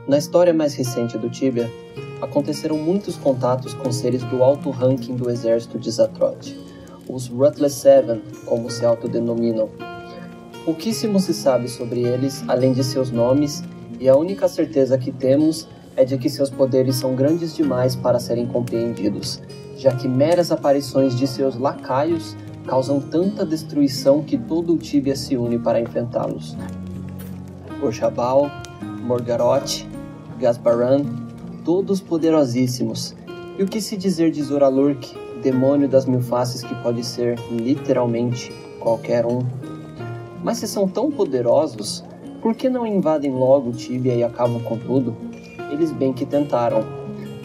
Na história mais recente do Tibia, aconteceram muitos contatos com seres do alto ranking do exército de Zatroth, os Ruthless Seven, como se autodenominam. Pouquíssimo se sabe sobre eles, além de seus nomes, e a única certeza que temos é de que seus poderes são grandes demais para serem compreendidos, já que meras aparições de seus lacaios causam tanta destruição que todo o Tibia se une para enfrentá-los. Oshabal, Morgaroth, Gasbaran, todos poderosíssimos. E o que se dizer de Zoralurk, demônio das mil faces que pode ser, literalmente, qualquer um? Mas se são tão poderosos, por que não invadem logo o Tibia e acabam com tudo? Eles bem que tentaram.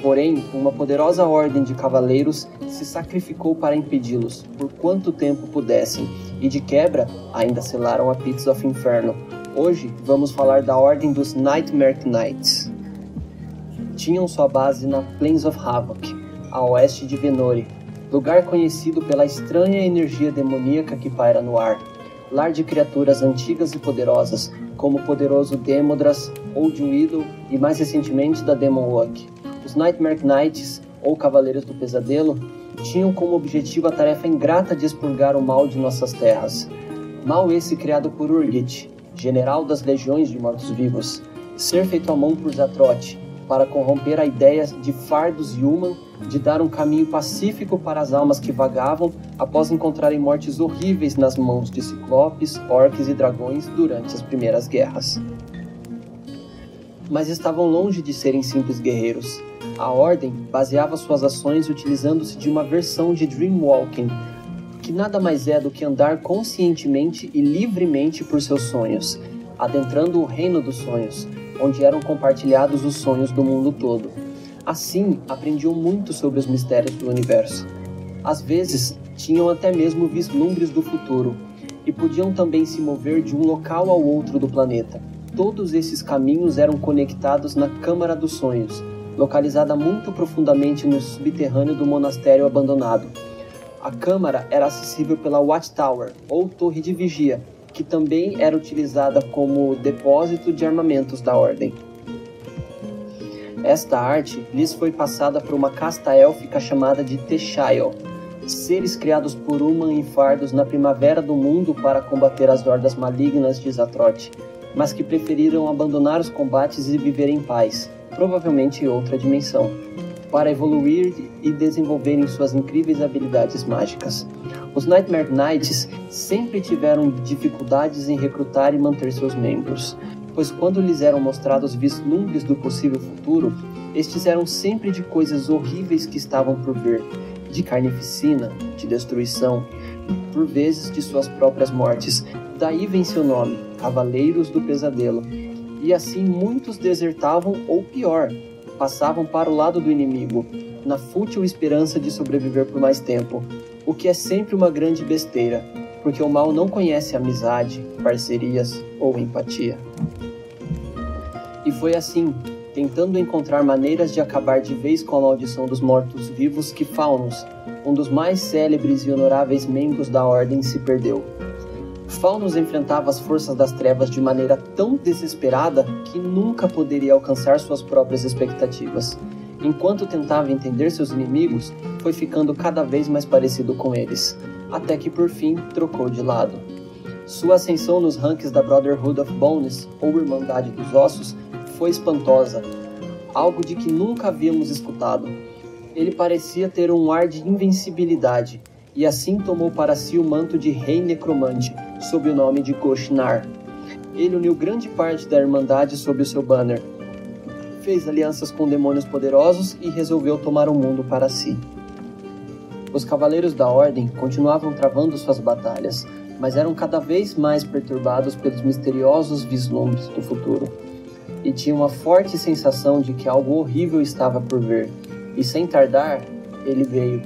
Porém, uma poderosa ordem de cavaleiros se sacrificou para impedi-los, por quanto tempo pudessem, e de quebra, ainda selaram a Pits of Inferno. Hoje, vamos falar da Ordem dos Nightmare Knights. Tinham sua base na Plains of Havoc, a oeste de Venori, lugar conhecido pela estranha energia demoníaca que paira no ar, lar de criaturas antigas e poderosas, como o poderoso Demodras, Old Widow e mais recentemente da Demon Walk. Os Nightmare Knights, ou Cavaleiros do Pesadelo, tinham como objetivo a tarefa ingrata de expurgar o mal de nossas terras. Mal esse criado por Urgit, general das legiões de mortos-vivos, ser feito à mão por Zatroth, para corromper a ideia de fardos Human de dar um caminho pacífico para as almas que vagavam após encontrarem mortes horríveis nas mãos de ciclopes, orques e dragões durante as primeiras guerras. Mas estavam longe de serem simples guerreiros. A Ordem baseava suas ações utilizando-se de uma versão de Dreamwalking, que nada mais é do que andar conscientemente e livremente por seus sonhos, adentrando o reino dos sonhos, onde eram compartilhados os sonhos do mundo todo. Assim, aprendiam muito sobre os mistérios do universo. Às vezes, tinham até mesmo vislumbres do futuro, e podiam também se mover de um local ao outro do planeta. Todos esses caminhos eram conectados na Câmara dos Sonhos, localizada muito profundamente no subterrâneo do monastério abandonado. A câmara era acessível pela Watchtower, ou Torre de Vigia, que também era utilizada como depósito de armamentos da Ordem. Esta arte lhes foi passada por uma casta élfica chamada de Teshael, seres criados por Human e Fardos na primavera do mundo para combater as hordas malignas de Zatroth, mas que preferiram abandonar os combates e viver em paz, provavelmente em outra dimensão, para evoluir e desenvolverem suas incríveis habilidades mágicas. Os Nightmare Knights sempre tiveram dificuldades em recrutar e manter seus membros, pois quando lhes eram mostrados vislumbres do possível futuro, estes eram sempre de coisas horríveis que estavam por vir, de carnificina, de destruição, por vezes de suas próprias mortes. Daí vem seu nome, Cavaleiros do Pesadelo. E assim muitos desertavam ou pior, passavam para o lado do inimigo, na fútil esperança de sobreviver por mais tempo, o que é sempre uma grande besteira, porque o mal não conhece amizade, parcerias ou empatia. E foi assim, tentando encontrar maneiras de acabar de vez com a maldição dos mortos-vivos, que Faunus, um dos mais célebres e honoráveis membros da Ordem, se perdeu. Faunus enfrentava as forças das trevas de maneira tão desesperada que nunca poderia alcançar suas próprias expectativas. Enquanto tentava entender seus inimigos, foi ficando cada vez mais parecido com eles, até que por fim trocou de lado. Sua ascensão nos ranks da Brotherhood of Bones, ou Irmandade dos Ossos, foi espantosa, algo de que nunca havíamos escutado. Ele parecia ter um ar de invencibilidade, e assim tomou para si o manto de Rei Necromante, sob o nome de Goshnar. Ele uniu grande parte da Irmandade sob o seu banner, fez alianças com demônios poderosos e resolveu tomar o mundo para si. Os Cavaleiros da Ordem continuavam travando suas batalhas, mas eram cada vez mais perturbados pelos misteriosos vislumbres do futuro, e tinham uma forte sensação de que algo horrível estava por vir, e sem tardar, ele veio.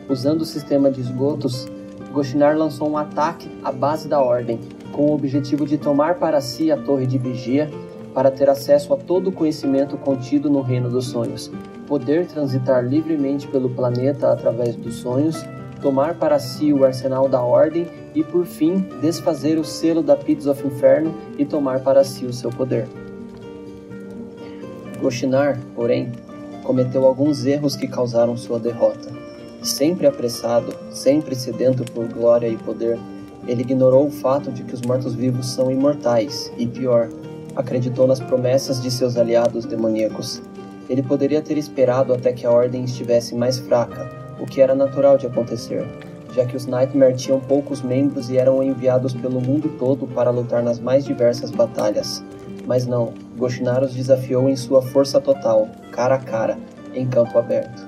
Usando o sistema de esgotos, Goshnar lançou um ataque à base da Ordem, com o objetivo de tomar para si a Torre de Vigia, para ter acesso a todo o conhecimento contido no Reino dos Sonhos, poder transitar livremente pelo planeta através dos sonhos, tomar para si o arsenal da Ordem e, por fim, desfazer o selo da Pits of Inferno e tomar para si o seu poder. Goshinar, porém, cometeu alguns erros que causaram sua derrota. Sempre apressado, sempre sedento por glória e poder, ele ignorou o fato de que os mortos-vivos são imortais e, pior, acreditou nas promessas de seus aliados demoníacos. Ele poderia ter esperado até que a Ordem estivesse mais fraca, o que era natural de acontecer, já que os Nightmare tinham poucos membros e eram enviados pelo mundo todo para lutar nas mais diversas batalhas. Mas não, Goshinar os desafiou em sua força total, cara a cara, em campo aberto.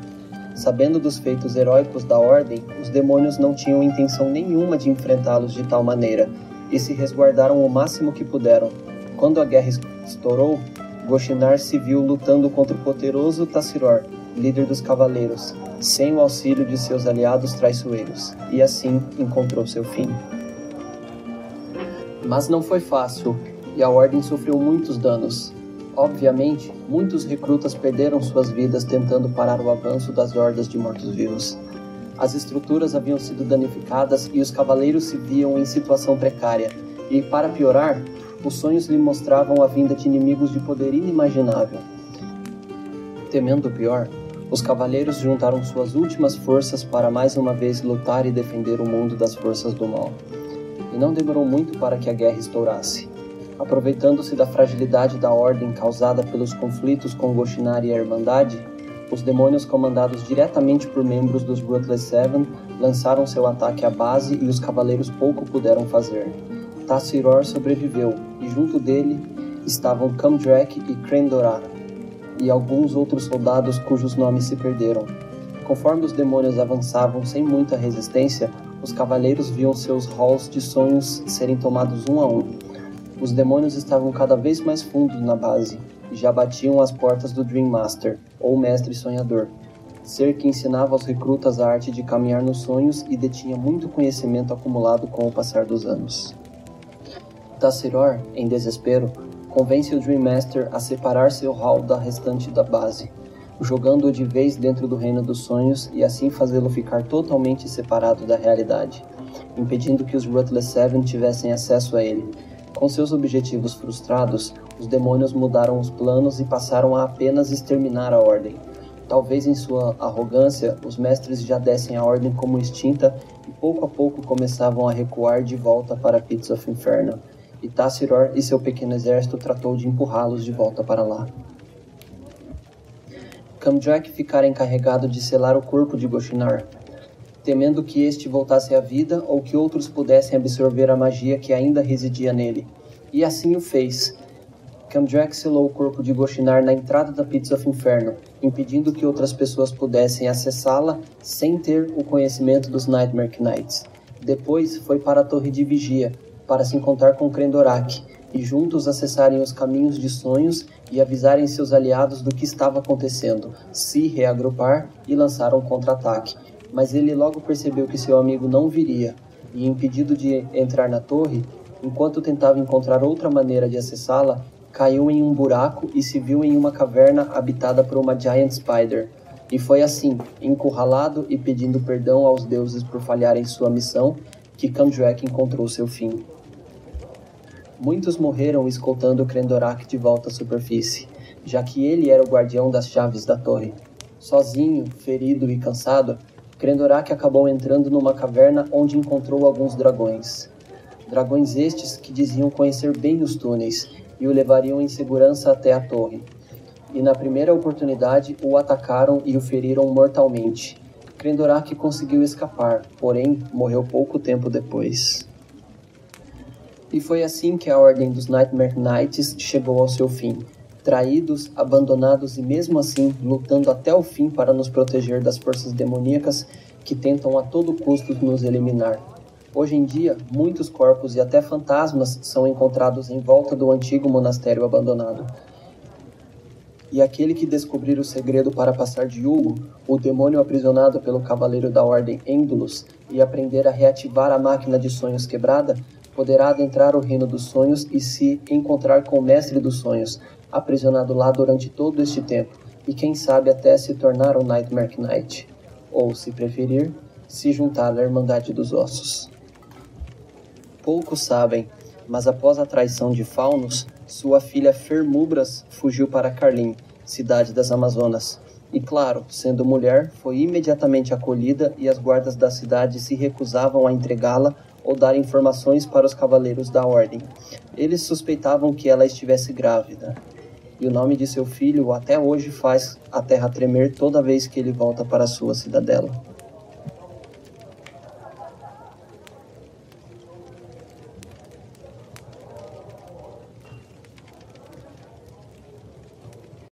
Sabendo dos feitos heróicos da Ordem, os demônios não tinham intenção nenhuma de enfrentá-los de tal maneira, e se resguardaram o máximo que puderam. Quando a guerra estourou, Goshinar se viu lutando contra o poderoso Tassiror, líder dos Cavaleiros, sem o auxílio de seus aliados traiçoeiros, e assim encontrou seu fim. Mas não foi fácil, e a Ordem sofreu muitos danos. Obviamente, muitos recrutas perderam suas vidas tentando parar o avanço das hordas de mortos-vivos. As estruturas haviam sido danificadas e os cavaleiros se viam em situação precária, e, para piorar, os sonhos lhe mostravam a vinda de inimigos de poder inimaginável. Temendo o pior, os cavaleiros juntaram suas últimas forças para mais uma vez lutar e defender o mundo das forças do mal. E não demorou muito para que a guerra estourasse. Aproveitando-se da fragilidade da Ordem causada pelos conflitos com Goshinar e a Irmandade, os demônios comandados diretamente por membros dos Ruthless Seven lançaram seu ataque à base e os cavaleiros pouco puderam fazer. Tassiror sobreviveu, e junto dele estavam Kamdrak e Krendora, e alguns outros soldados cujos nomes se perderam. Conforme os demônios avançavam sem muita resistência, os cavaleiros viam seus halls de sonhos serem tomados um a um. Os demônios estavam cada vez mais fundos na base, e já batiam as portas do Dream Master, ou Mestre Sonhador, ser que ensinava aos recrutas a arte de caminhar nos sonhos e detinha muito conhecimento acumulado com o passar dos anos. Tassiror, em desespero, convence o Dream Master a separar seu hall da restante da base, jogando-o de vez dentro do reino dos sonhos e assim fazê-lo ficar totalmente separado da realidade, impedindo que os Ruthless Seven tivessem acesso a ele. Com seus objetivos frustrados, os demônios mudaram os planos e passaram a apenas exterminar a Ordem. Talvez em sua arrogância, os mestres já dessem a Ordem como extinta e pouco a pouco começavam a recuar de volta para Pits of Inferno, e Tassiror e seu pequeno exército tratou de empurrá-los de volta para lá. Kamdrak ficara encarregado de selar o corpo de Goshinar, temendo que este voltasse à vida ou que outros pudessem absorver a magia que ainda residia nele. E assim o fez. Kamdrak selou o corpo de Goshinar na entrada da Pits of Inferno, impedindo que outras pessoas pudessem acessá-la sem ter o conhecimento dos Nightmare Knights. Depois foi para a Torre de Vigia, para se encontrar com Krendorak, e juntos acessarem os caminhos de sonhos e avisarem seus aliados do que estava acontecendo, se reagrupar e lançar um contra-ataque. Mas ele logo percebeu que seu amigo não viria, e impedido de entrar na torre, enquanto tentava encontrar outra maneira de acessá-la, caiu em um buraco e se viu em uma caverna habitada por uma Giant Spider. E foi assim, encurralado e pedindo perdão aos deuses por falhar em sua missão, que Kamdrak encontrou seu fim. Muitos morreram escoltando Krendorak de volta à superfície, já que ele era o guardião das chaves da torre. Sozinho, ferido e cansado, Krendorak acabou entrando numa caverna onde encontrou alguns dragões. Dragões estes que diziam conhecer bem os túneis e o levariam em segurança até a torre. E na primeira oportunidade o atacaram e o feriram mortalmente. Krendorak conseguiu escapar, porém morreu pouco tempo depois. E foi assim que a Ordem dos Nightmare Knights chegou ao seu fim, traídos, abandonados e mesmo assim lutando até o fim para nos proteger das forças demoníacas que tentam a todo custo nos eliminar. Hoje em dia, muitos corpos e até fantasmas são encontrados em volta do antigo monastério abandonado. E aquele que descobrir o segredo para passar de Yugo, o demônio aprisionado pelo cavaleiro da Ordem Endulus, e aprender a reativar a máquina de sonhos quebrada, poderá adentrar o reino dos sonhos e se encontrar com o mestre dos sonhos, aprisionado lá durante todo este tempo, e quem sabe até se tornar um Nightmare Knight, ou, se preferir, se juntar à Irmandade dos Ossos. Poucos sabem, mas após a traição de Faunus, sua filha Fermubras fugiu para Carlin, cidade das Amazonas. E claro, sendo mulher, foi imediatamente acolhida e as guardas da cidade se recusavam a entregá-la ou dar informações para os cavaleiros da ordem. Eles suspeitavam que ela estivesse grávida. E o nome de seu filho até hoje faz a terra tremer toda vez que ele volta para sua cidadela.